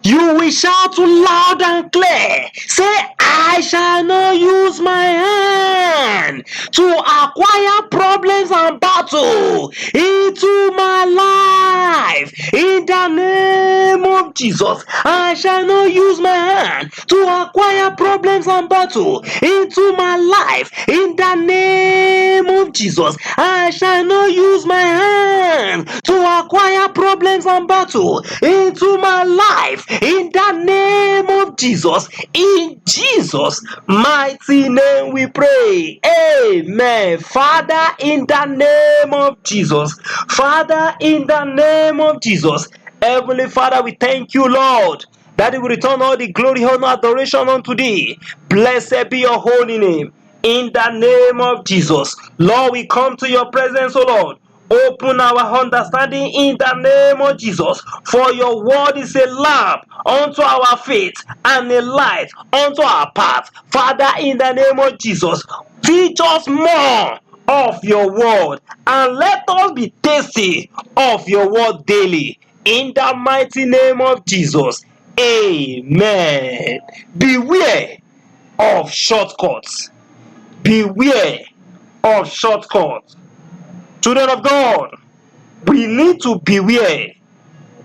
You will shout loud and clear. Say, I shall not use my hand to acquire problems and battle into my life. In the name of Jesus, I shall not use my hand to acquire problems and battle into my life. In the name of Jesus, I shall not use my hand to acquire problems and battle into my life. In the name of Jesus, in Jesus' mighty name we pray. Amen. Father, in the name of Jesus. Father, in the name of Jesus. Heavenly Father, we thank you, Lord, that we return all the glory, honor, adoration unto thee. Blessed be your holy name. In the name of Jesus. Lord, we come to your presence, O Lord. Open our understanding in the name of Jesus. For your word is a lamp unto our feet and a light unto our path. Father, in the name of Jesus, teach us more of your word and let us be tasty of your word daily. In the mighty name of Jesus. Amen. Beware of shortcuts. Beware of shortcuts. Children of God, we need to beware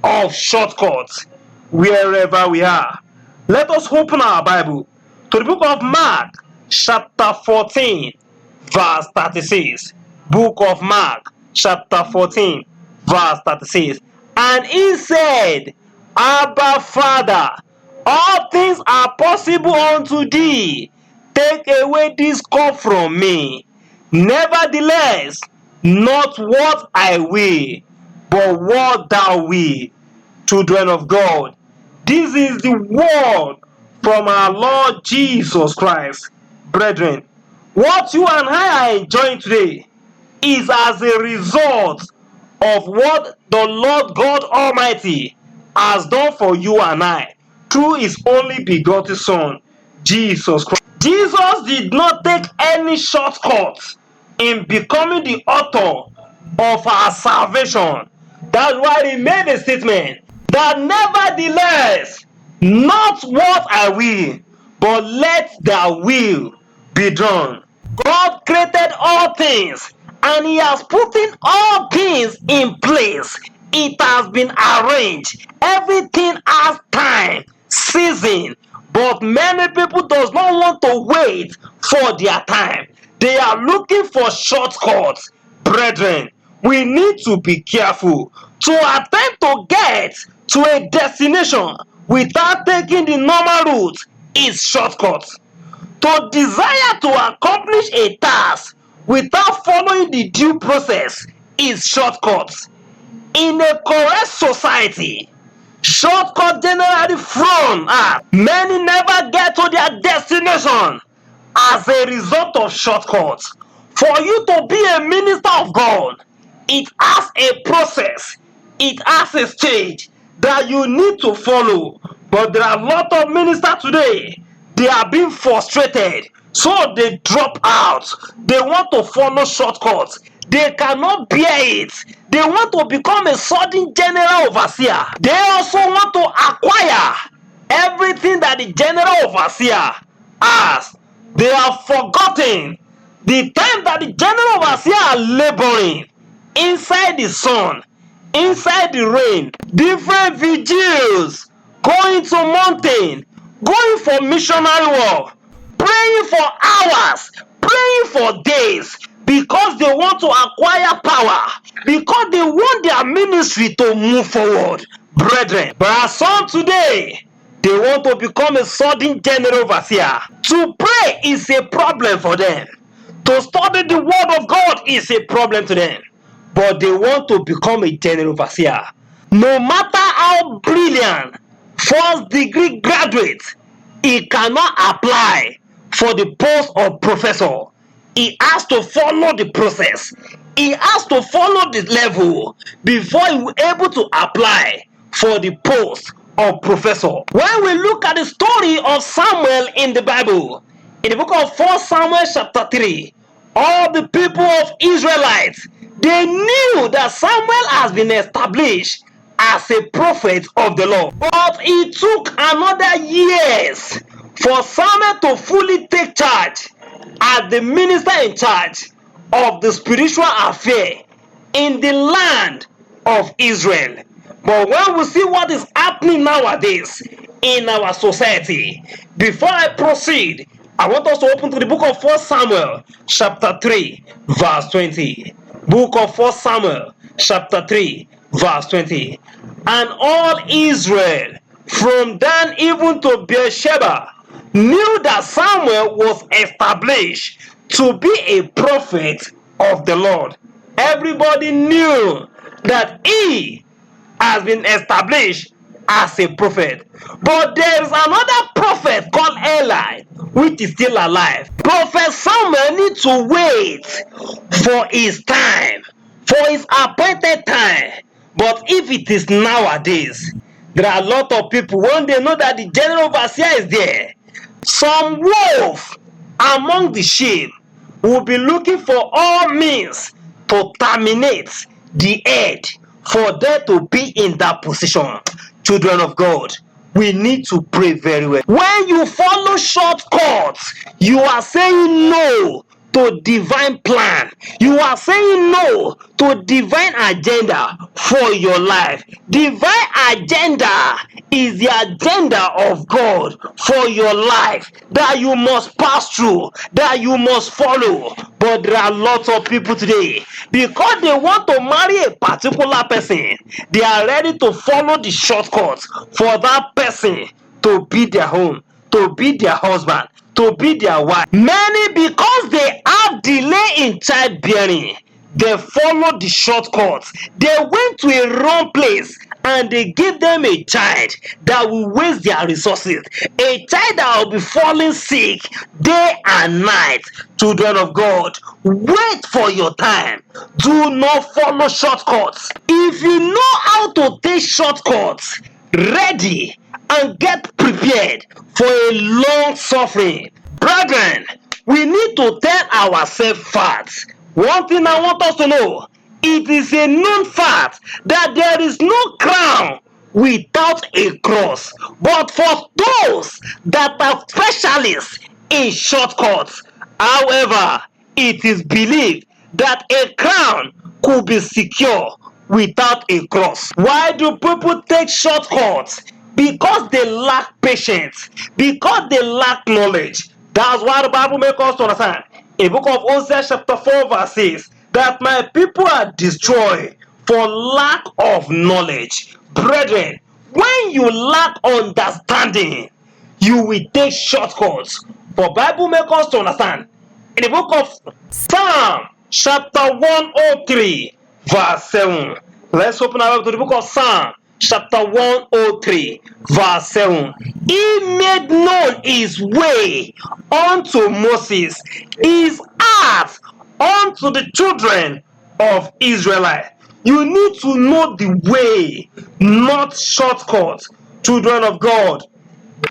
of shortcuts wherever we are. Let us open our Bible to the book of Mark, chapter 14, verse 36. Book of Mark, chapter 14, verse 36. And he said, Abba, Father, all things are possible unto thee. Take away this cup from me. Nevertheless, not what I will, but what thou wilt. Children of God, this is the word from our Lord Jesus Christ. Brethren, what you and I are enjoying today is as a result of what the Lord God Almighty has done for you and I through his only begotten Son, Jesus Christ. Jesus did not take any shortcuts in becoming the author of our salvation. That's why he made a statement that nevertheless, not what I will, but let thy will be done. God created all things and he has put in all things in place. It has been arranged. Everything has time, season. But many people does not want to wait for their time. They are looking for shortcuts. Brethren, we need to be careful to attempt to get to a destination without taking the normal route is shortcut. To desire to accomplish a task without following the due process is shortcut. In a correct society, shortcut generally thrown at. Many never get to their destination as a result of shortcuts. For you to be a minister of God, it has a process, it has a stage that you need to follow. But there are a lot of ministers today, they are being frustrated, so they drop out. They want to follow shortcuts. They cannot bear it. They want to become a sudden general overseer. They also want to acquire everything that the general overseer has. They have forgotten the time that the general overseer are laboring inside the sun, inside the rain, different vigils, going to mountain, going for missionary work, praying for hours, praying for days, because they want to acquire power, because they want their ministry to move forward. Brethren, but some today, they want to become a sudden general overseer. To pray is a problem for them. To study the word of God is a problem to them. But they want to become a general overseer. No matter how brilliant first degree graduate, he cannot apply for the post of professor. He has to follow the process. He has to follow the level before he will be able to apply for the post of professor. When we look at the story of Samuel in the Bible, in the book of 1 Samuel chapter 3, all the people of Israelites, they knew that Samuel has been established as a prophet of the Lord. But it took another years for Samuel to fully take charge as the minister in charge of the spiritual affair in the land of Israel. But when we see what is happening nowadays in our society, before I proceed, I want us to open to the book of 1 Samuel chapter 3 verse 20. Book of 1 Samuel chapter 3 verse 20. And all Israel from Dan even to Beersheba knew that Samuel was established to be a prophet of the Lord. Everybody knew that he has been established as a prophet. But there is another prophet called Eli, which is still alive. Prophet Samuel needs to wait for his time, for his appointed time. But if it is nowadays, there are a lot of people, when they know that the general overseer is there, some wolf among the sheep will be looking for all means to terminate the head for them to be in that position. Children of God, we need to pray very well. When you follow shortcuts, you are saying no to divine plan. You are saying no to divine agenda for your life. Divine agenda is the agenda of God for your life that you must pass through, that you must follow. But there are lots of people today, because they want to marry a particular person, they are ready to follow the shortcuts for that person to be their home, to be their husband, to be their wife. Many, because they have delay in childbearing, they follow the shortcuts. They went to a wrong place and they give them a child that will waste their resources, a child that will be falling sick day and night. Children of God, wait for your time. Do not follow shortcuts. If you know how to take shortcuts, ready and get prepared for a long suffering. Brethren, we need to tell ourselves facts. One thing I want us to know, it is a known fact that there is no crown without a cross. But for those that are specialists in shortcuts, however, it is believed that a crown could be secure without a cross. Why do people take shortcuts? Because they lack patience, because they lack knowledge. That's why the Bible makes us to understand. In the book of Hosea chapter 4 verse 6, that my people are destroyed for lack of knowledge. Brethren, when you lack understanding, you will take shortcuts. For Bible makes us to understand. In the book of Psalm chapter 103 verse 7. Let's open our Bible to the book of Psalm chapter 103 verse 7. He made known his way unto Moses, his path unto the children of Israel. You need to know the way, not shortcuts. Children of God,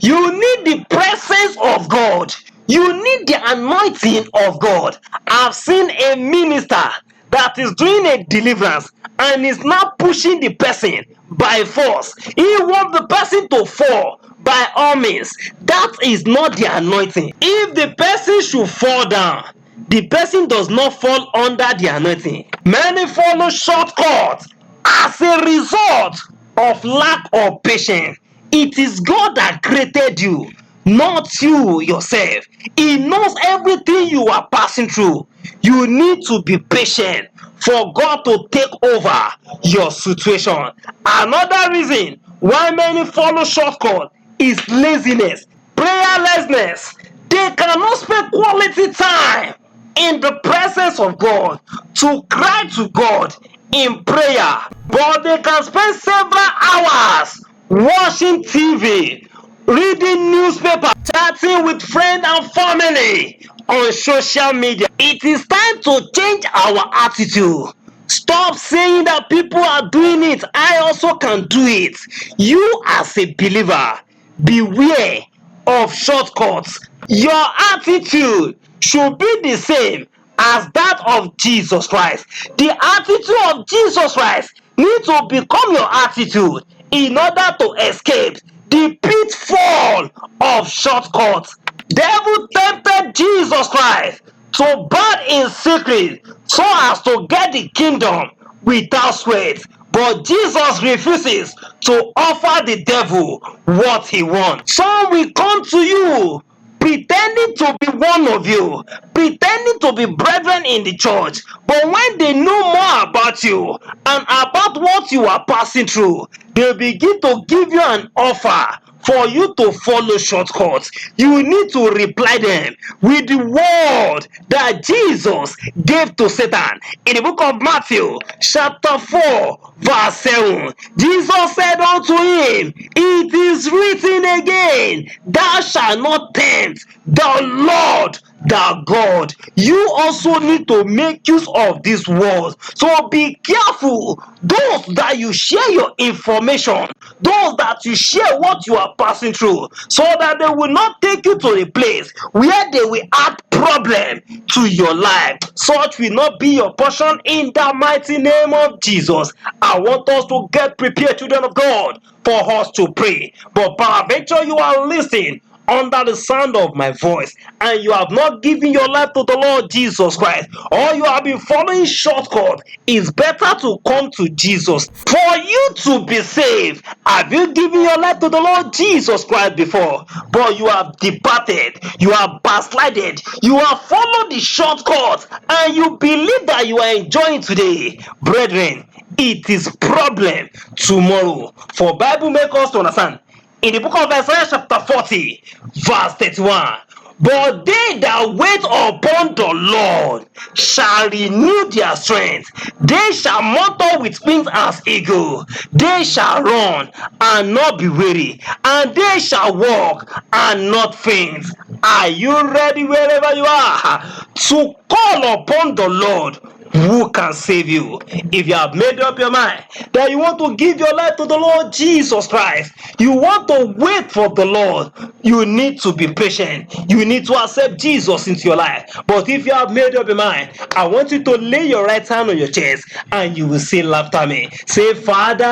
you need the presence of God. You need the anointing of God. I've seen a minister that is doing a deliverance and is now pushing the person by force. He wants the person to fall by all means. That is not the anointing. If the person should fall down, the person does not fall under the anointing. Many follow shortcuts as a result of lack of patience. It is God that created you, not you yourself. He knows everything you are passing through. You need to be patient for God to take over your situation. Another reason why many follow shortcuts is laziness, prayerlessness. They cannot spend quality time in the presence of God to cry to God in prayer, but they can spend several hours watching TV, reading newspaper, chatting with friends and family on social media. It is time to change our attitude. Stop saying that people are doing it, I also can do it. You as a believer, beware of shortcuts. Your attitude should be the same as that of Jesus Christ. The attitude of Jesus Christ need to become your attitude in order to escape the pitfall of shortcuts. Devil tempted Jesus Christ to burn in secret so as to get the kingdom without sweat. But Jesus refuses to offer the devil what he wants. Some will come to you pretending to be one of you, pretending to be brethren in the church, but when they know more about you and about what you are passing through, they begin to give you an offer for you to follow shortcuts. You need to reply them with the word that Jesus gave to Satan in the book of Matthew chapter 4 verse 7. Jesus said unto him, it is written again, thou shalt not tempt the Lord thy God. You also need to make use of these words. So be careful. Those that you share your information, those that you share what you are passing through, so that they will not take you to a place where they will add problem to your life. Such will not be your portion in the mighty name of Jesus. I want us to get prepared, children of God, for us to pray. But peradventure you are listening under the sound of my voice and you have not given your life to the Lord Jesus Christ, or you have been following shortcut, it's better to come to Jesus for you to be saved. Have you given your life to the Lord Jesus Christ before, but you have departed, you have backslided, you have followed the shortcut, and you believe that you are enjoying today? Brethren, it is problem tomorrow. For Bible make us to understand in the book of Isaiah chapter 40 verse 31, but they that wait upon the Lord shall renew their strength. They shall mount up with wings as eagle. They shall run and not be weary, and they shall walk and not faint. Are you ready wherever you are to call upon the Lord who can save you? If you have made up your mind that you want to give your life to the Lord Jesus Christ, you want to wait for the Lord, you need to be patient. You need to accept Jesus into your life. But if you have made up your mind, I want you to lay your right hand on your chest and you will say after me. Say, Father,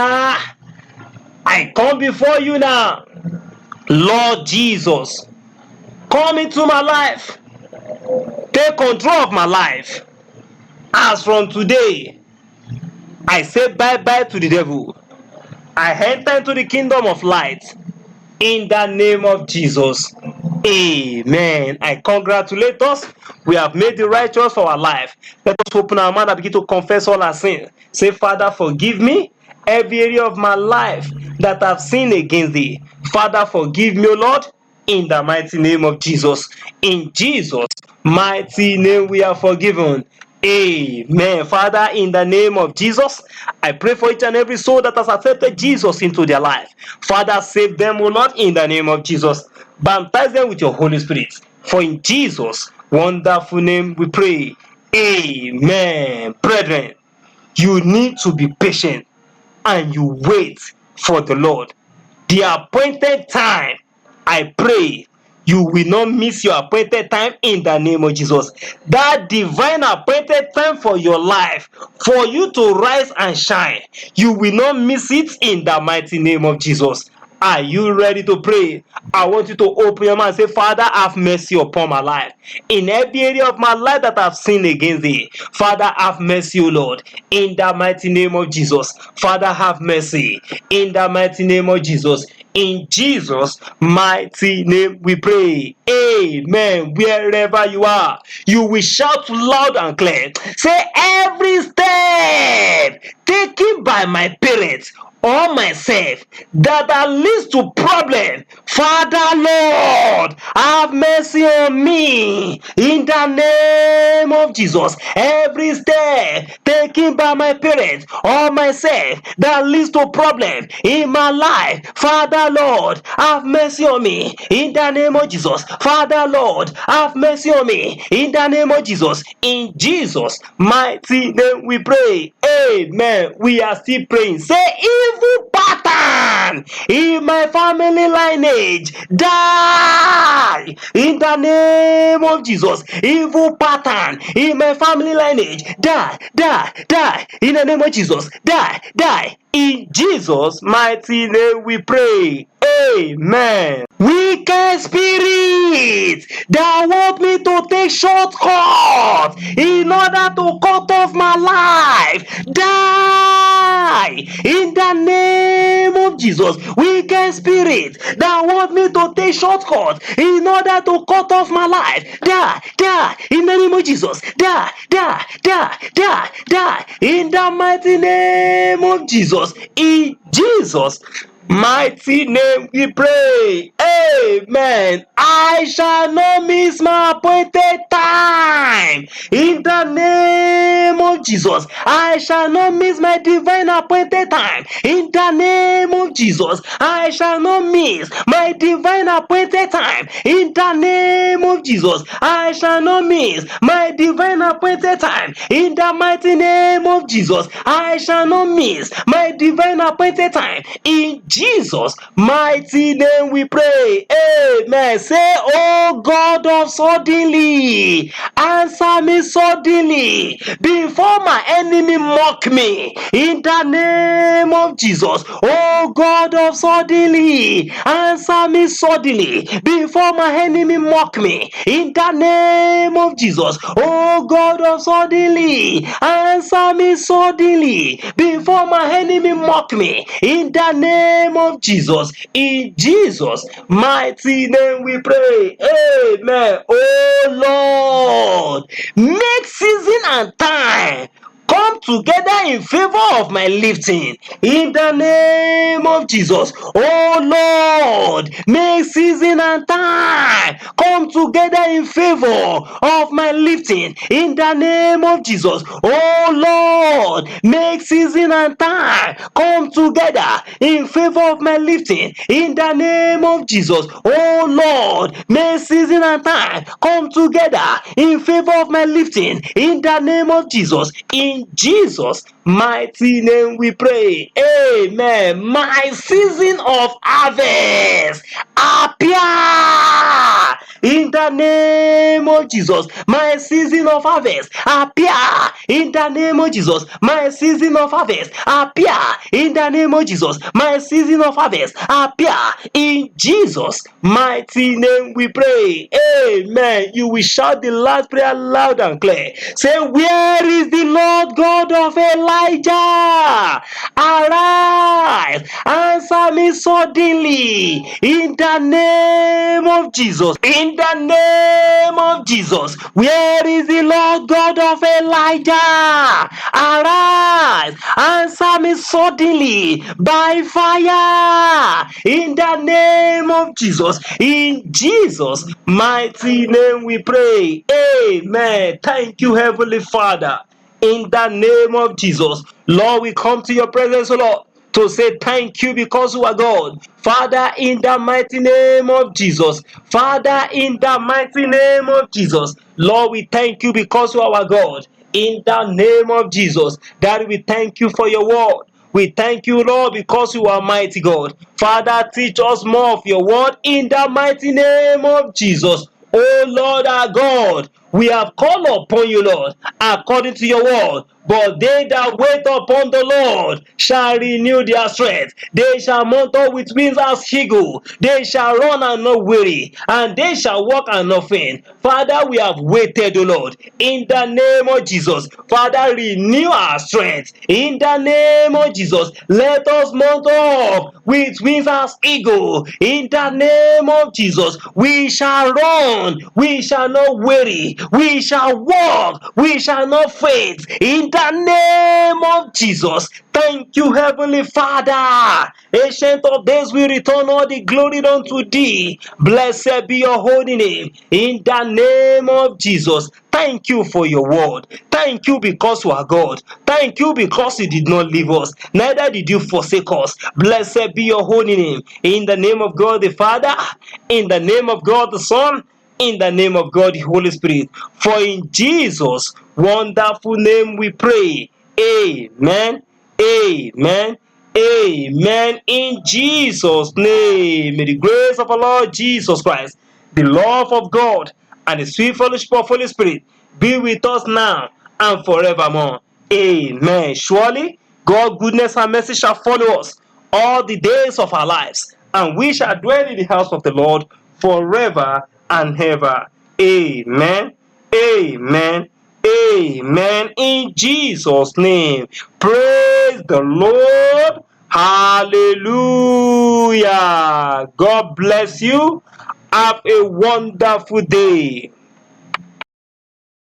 I come before you now. Lord Jesus, come into my life. Take control of my life. As from today, I say bye-bye to the devil. I enter into the kingdom of light. In the name of Jesus. Amen. I congratulate us. We have made the right choice for our life. Let us open our mouth and begin to confess all our sins. Say, Father, forgive me every area of my life that I've sinned against thee. Father, forgive me, O Lord, in the mighty name of Jesus. In Jesus' mighty name we are forgiven. Amen. Father, in the name of Jesus, I pray for each and every soul that has accepted Jesus into their life. Father, save them, O Lord, in the name of Jesus. Baptize them with your Holy Spirit. For in Jesus' wonderful name we pray. Amen. Brethren, you need to be patient and you wait for the Lord. The appointed time, I pray you will not miss your appointed time in the name of Jesus. That divine appointed time for your life, for you to rise and shine, you will not miss it in the mighty name of Jesus. Are you ready to pray? I want you to open your mouth and say, Father, have mercy upon my life. In every area of my life that I've sinned against thee, Father, have mercy, O Lord. In the mighty name of Jesus. Father, have mercy. In the mighty name of Jesus. In Jesus' mighty name we pray. Amen. Wherever you are, you will shout loud and clear. Say, every step taken by my parents or myself that leads to problem, Father Lord, have mercy on me in the name of Jesus. Every step taken by my parents or myself that leads to problem in my life, Father Lord, have mercy on me in the name of Jesus. Father Lord, have mercy on me in the name of Jesus. In Jesus' mighty name we pray. Amen. We are still praying. Say, evil pattern in my family lineage, die die in the name of Jesus. Evil pattern in my family lineage, die, die, die in the name of Jesus. Die, die. In Jesus' mighty name we pray. Amen. Wicked spirits that want me to take shortcuts in order to cut off my life, die in the name of Jesus. Wicked spirits that want me to take shortcuts in order to cut off my life, die, die in the name of Jesus. Die, die, die, die, die in the mighty name of Jesus. In Jesus' mighty name we pray. Amen. I shall not miss my appointed time. In the name of Jesus, I shall not miss my divine appointed time. In the name of Jesus, I shall not miss my divine appointed time. In the name of Jesus, I shall not miss my divine appointed time. In the mighty name of Jesus, I shall not miss my divine appointed time. In Jesus' mighty name we pray. Amen. Say, oh God of suddenly, answer me suddenly before my enemy mock me. In the name of Jesus. Oh God of suddenly, answer me suddenly before my enemy mock me. In the name of Jesus. Oh God of suddenly, answer me suddenly before my enemy mock me. In the name of Jesus. In Jesus' mighty name we pray. Amen. Oh Lord, make season and time come together in favor of my lifting. In the name of Jesus. Oh Lord, make season and time come together in favor of my lifting. In the name of Jesus. Oh Lord, make season and time come together in favor of my lifting. In the name of Jesus. Oh Lord, make season and time come together in favor of my lifting. In the name of Jesus. In Jesus' mighty name we pray. Amen. My season of harvest appear in the name of Jesus. My season of harvest appear in the name of Jesus. My season of harvest appear in the name of Jesus. My season of harvest appear in Jesus' mighty name we pray. Amen. You will shout the last prayer loud and clear. Say, where is the Lord God of Elijah? Arise, answer me suddenly in the name of Jesus. In the name of Jesus. Where is the Lord God of Elijah? Arise, answer me suddenly by fire in the name of Jesus. In Jesus' mighty name we pray. Amen. Thank you, Heavenly Father. In the name of Jesus, Lord, we come to your presence, Lord, to say thank you because you are God. Father, in the mighty name of Jesus. Father, in the mighty name of Jesus. Lord, we thank you because you are our God. In the name of Jesus. God, we thank you for your word. We thank you, Lord, because you are mighty God. Father, teach us more of your word in the mighty name of Jesus. Oh Lord our God, we have called upon you, Lord, according to your word. But they that wait upon the Lord shall renew their strength. They shall mount up with wings as eagle. They shall run and not weary, and they shall walk and not faint. Father, we have waited, O Lord, in the name of Jesus. Father, renew our strength. In the name of Jesus, let us mount up with wings as eagle. In the name of Jesus, we shall run, we shall not weary, we shall walk, we shall not faint. In the name of Jesus. Thank you, Heavenly Father. Ancient of days, we return all the glory unto thee. Blessed be your holy name. In the name of Jesus. Thank you for your word. Thank you because you are God. Thank you because you did not leave us, neither did you forsake us. Blessed be your holy name. In the name of God the Father, in the name of God the Son, in the name of God the Holy Spirit. For in Jesus' wonderful name we pray. Amen. Amen. Amen. In Jesus' name. May the grace of our Lord Jesus Christ, the love of God, and the sweet fellowship of Holy Spirit be with us now and forevermore. Amen. Surely, God's goodness and mercy shall follow us all the days of our lives, and we shall dwell in the house of the Lord forever and ever. Amen. Amen. Amen. In Jesus' name. Praise the Lord. Hallelujah. God bless you. Have a wonderful day.